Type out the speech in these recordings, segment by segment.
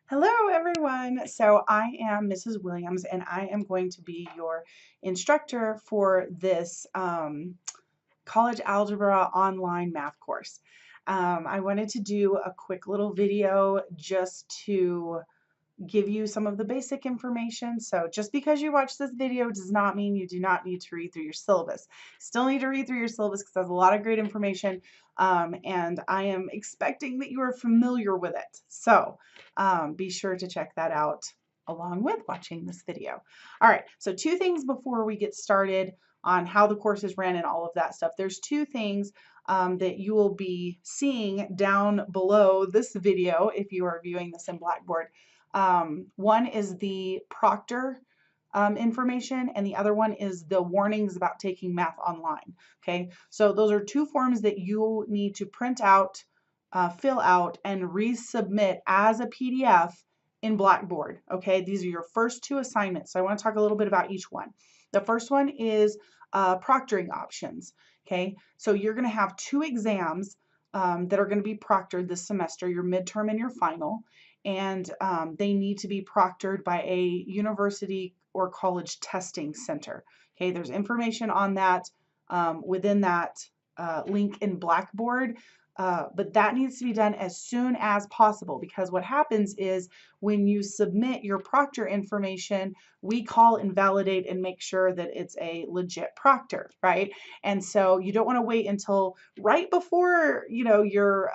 Hello, everyone. So I am Mrs. Williams, and I am going to be your instructor for this college algebra online math course. I wanted to do a quick little video just to give you some of the basic information. So just because you watch this video does not mean you do not need to read through your syllabus. Still need to read through your syllabus because it has a lot of great information, and I am expecting that you are familiar with it. So be sure to check that out along with watching this video. All right, so two things before we get started on how the course is ran and all of that stuff. There's two things that you will be seeing down below this video if you are viewing this in Blackboard. One is the proctor information, and the other one is the warnings about taking math online. Okay, so those are two forms that you need to print out, fill out, and resubmit as a PDF in Blackboard. Okay, these are your first two assignments. So I want to talk a little bit about each one. The first one is proctoring options. Okay, so you're going to have two exams that are going to be proctored this semester, your midterm and your final, and they need to be proctored by a university or college testing center. Okay, there's information on that within that link in Blackboard. But that needs to be done as soon as possible, because what happens is when you submit your proctor information, we call and validate and make sure that it's a legit proctor, right? And so you don't want to wait until right before your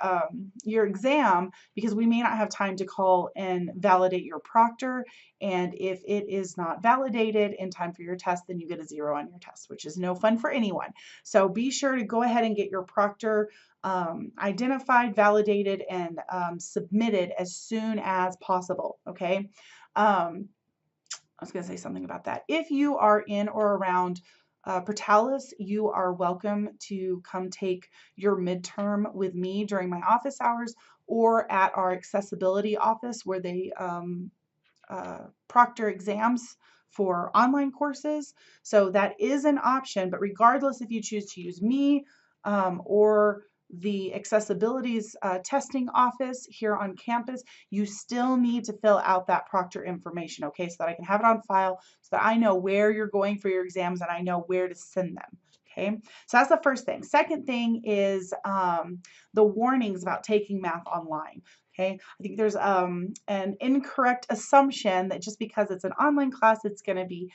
exam, because we may not have time to call and validate your proctor. And if it is not validated in time for your test, then you get a 0 on your test, which is no fun for anyone. So be sure to go ahead and get your proctor identified, validated, and submitted as soon as possible. Okay. I was going to say something about that. If you are in or around Portales, you are welcome to come take your midterm with me during my office hours, or at our accessibility office where they proctor exams for online courses. So that is an option, but regardless if you choose to use me or the accessibilities testing office here on campus, you still need to fill out that proctor information, okay, so that I can have it on file, so that I know where you're going for your exams and I know where to send them. Okay, so that's the first thing. Second thing is the warnings about taking math online. Okay, I think there's an incorrect assumption that just because it's an online class, it's going to be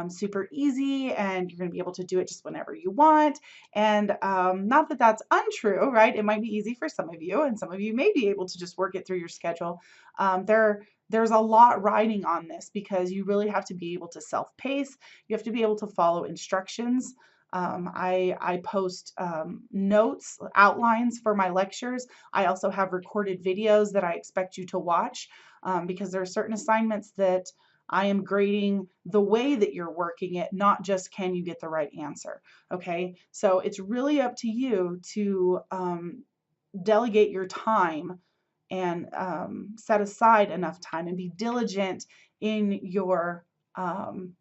super easy and you're going to be able to do it just whenever you want. And not that that's untrue, right? It might be easy for some of you, and some of you may be able to just work it through your schedule. There's a lot riding on this, because you really have to be able to self-pace. You have to be able to follow instructions. I post notes, outlines for my lectures. I also have recorded videos that I expect you to watch, because there are certain assignments that I am grading the way that you're working it, not just can you get the right answer. Okay, so it's really up to you to delegate your time and set aside enough time and be diligent in your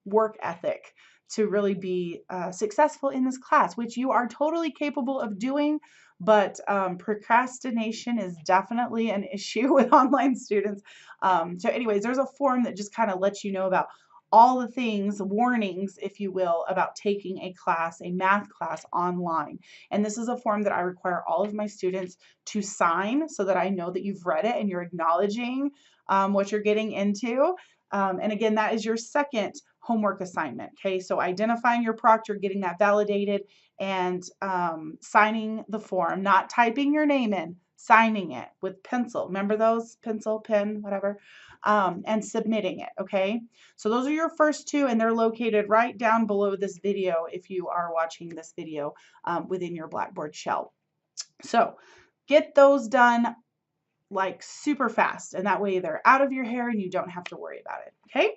work ethic to really be successful in this class, which you are totally capable of doing. But procrastination is definitely an issue with online students. So anyways, there's a form that just kind of lets you know about all the things, warnings, if you will, about taking a class, a math class online. And this is a form that I require all of my students to sign, so that I know that you've read it and you're acknowledging what you're getting into. And again, that is your second homework assignment. Okay, so identifying your proctor, getting that validated, and signing the form, not typing your name in, signing it with pencil. Remember those? Pencil, pen, whatever. And submitting it. Okay, so those are your first two, and they're located right down below this video if you are watching this video within your Blackboard shell. So get those done like super fast, and that way they're out of your hair and you don't have to worry about it. Okay.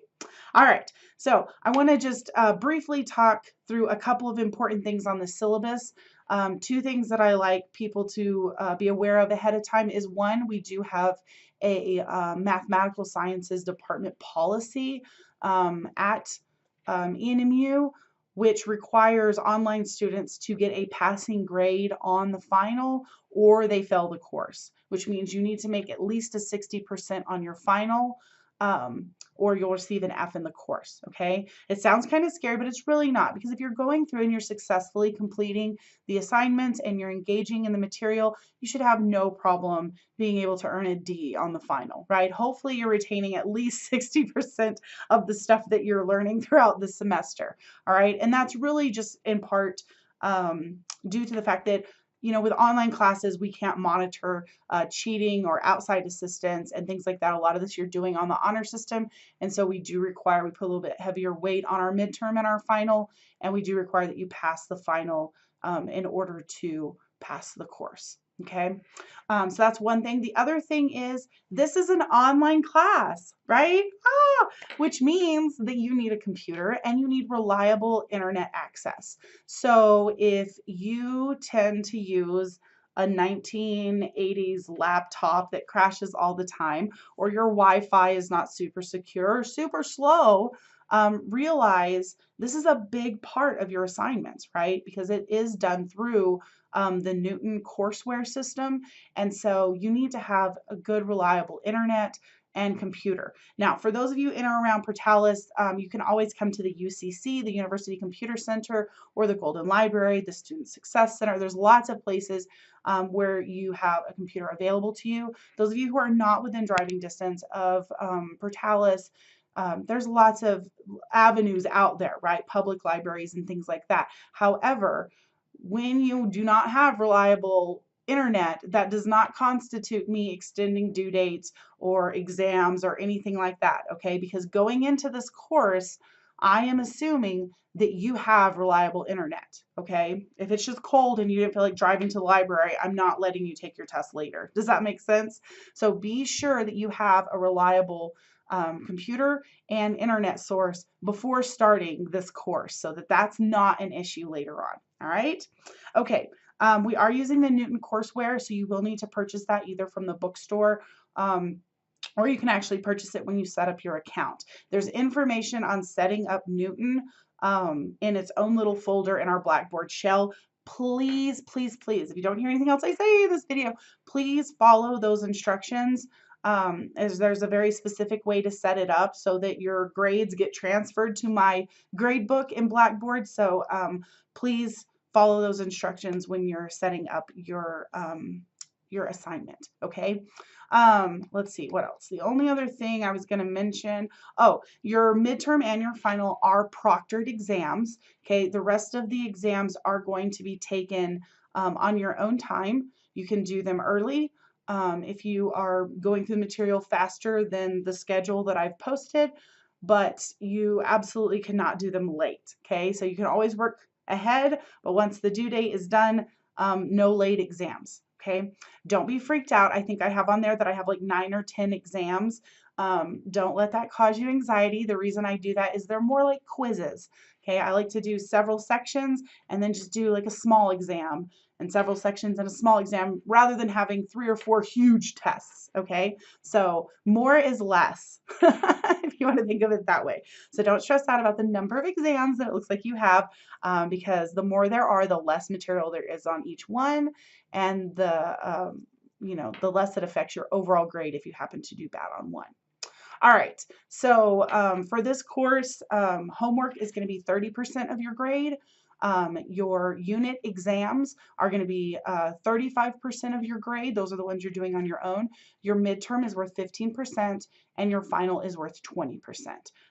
All right, so I want to just briefly talk through a couple of important things on the syllabus. Two things that I like people to be aware of ahead of time is, one, we do have a mathematical sciences department policy at ENMU, which requires online students to get a passing grade on the final or they fail the course, which means you need to make at least a 60% on your final, or you'll receive an F in the course, okay? It sounds kind of scary, but it's really not, because if you're going through and you're successfully completing the assignments and you're engaging in the material, you should have no problem being able to earn a D on the final, right? Hopefully you're retaining at least 60% of the stuff that you're learning throughout the semester, all right? And that's really just in part due to the fact that, you know, with online classes, we can't monitor cheating or outside assistance and things like that. A lot of this you're doing on the honor system. And so we put a little bit heavier weight on our midterm and our final, and we do require that you pass the final in order to pass the course. Okay, so that's one thing. The other thing is this is an online class, right? Which means that you need a computer and you need reliable internet access. So if you tend to use a 1980s laptop that crashes all the time, or your Wi-Fi is not super secure or super slow, realize this is a big part of your assignments, right? Because it is done through the Newton courseware system. And so you need to have a good, reliable internet and computer. Now, for those of you in or around Portales, you can always come to the UCC, the University Computer Center, or the Golden Library, the Student Success Center. There's lots of places where you have a computer available to you. Those of you who are not within driving distance of Portales, there's lots of avenues out there, right? Public libraries and things like that. However, when you do not have reliable internet, that does not constitute me extending due dates or exams or anything like that, okay? Because going into this course, I am assuming that you have reliable internet, okay? If it's just cold and you didn't feel like driving to the library, I'm not letting you take your test later. Does that make sense? So be sure that you have a reliable computer and internet source before starting this course so that that's not an issue later on, all right? Okay. We are using the Newton courseware, so you will need to purchase that either from the bookstore or you can actually purchase it when you set up your account. There's information on setting up Newton in its own little folder in our Blackboard shell. Please, please, please, if you don't hear anything else I say in this video, please follow those instructions. As there's a very specific way to set it up so that your grades get transferred to my grade book in Blackboard. So please follow those instructions when you're setting up your assignment, okay? Let's see, what else? The only other thing I was going to mention, your midterm and your final are proctored exams, okay? The rest of the exams are going to be taken on your own time. You can do them early if you are going through the material faster than the schedule that I've posted, but you absolutely cannot do them late, okay? So you can always work ahead, but once the due date is done, no late exams, okay? Don't be freaked out. I think I have on there that I have like 9 or 10 exams. Don't let that cause you anxiety. The reason I do that is they're more like quizzes, okay? I like to do several sections and then just do like a small exam and several sections and a small exam rather than having 3 or 4 huge tests, okay? So more is less, if you want to think of it that way. So don't stress out about the number of exams that it looks like you have, because the more there are, the less material there is on each one, and the the less it affects your overall grade if you happen to do bad on one. All right, so for this course, homework is going to be 30% of your grade. Your unit exams are going to be 35% of your grade. Those are the ones you're doing on your own. Your midterm is worth 15% and your final is worth 20%.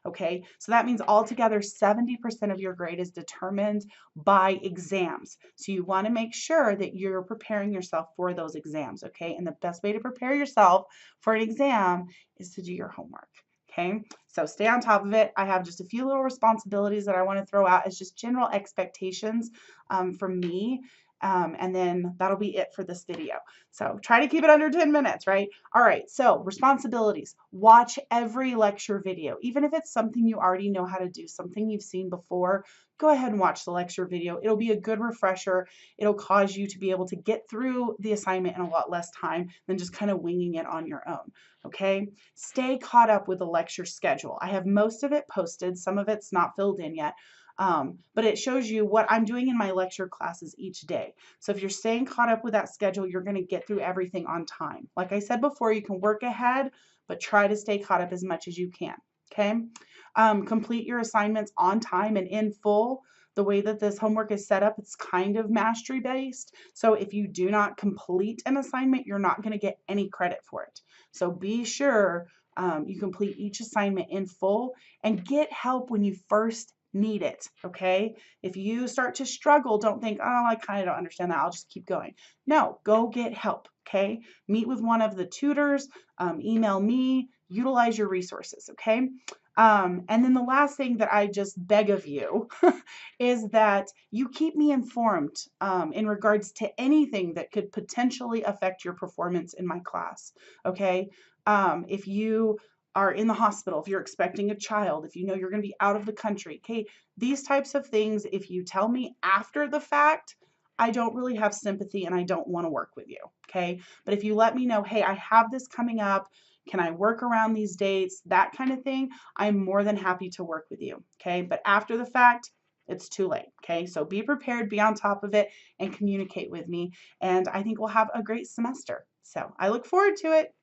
Okay, so that means altogether 70% of your grade is determined by exams. So you want to make sure that you're preparing yourself for those exams. Okay, and the best way to prepare yourself for an exam is to do your homework. Okay, so stay on top of it. I have just a few little responsibilities that I want to throw out as just general expectations from me. And then that'll be it for this video. So try to keep it under 10 minutes, right? All right, so responsibilities. Watch every lecture video. Even if it's something you already know how to do, something you've seen before, go ahead and watch the lecture video. It'll be a good refresher. It'll cause you to be able to get through the assignment in a lot less time than just kind of winging it on your own, okay? Stay caught up with the lecture schedule. I have most of it posted. Some of it's not filled in yet. But it shows you what I'm doing in my lecture classes each day. So if you're staying caught up with that schedule, you're going to get through everything on time. Like I said before, you can work ahead, but try to stay caught up as much as you can. Okay. Complete your assignments on time and in full. The way that this homework is set up, it's kind of mastery based. So if you do not complete an assignment, you're not going to get any credit for it. So be sure you complete each assignment in full and get help when you first need it. Okay. If you start to struggle, don't think, oh, I kind of don't understand that, I'll just keep going. No, go get help. Okay. Meet with one of the tutors, email me, utilize your resources. Okay. And then the last thing that I just beg of you is that you keep me informed in regards to anything that could potentially affect your performance in my class. Okay. If you are in the hospital, if you're expecting a child, if you know you're going to be out of the country, okay, these types of things, if you tell me after the fact, I don't really have sympathy and I don't want to work with you. Okay. But if you let me know, hey, I have this coming up, can I work around these dates, that kind of thing, I'm more than happy to work with you. Okay. But after the fact, it's too late. Okay. So be prepared, be on top of it, and communicate with me. And I think we'll have a great semester. So I look forward to it.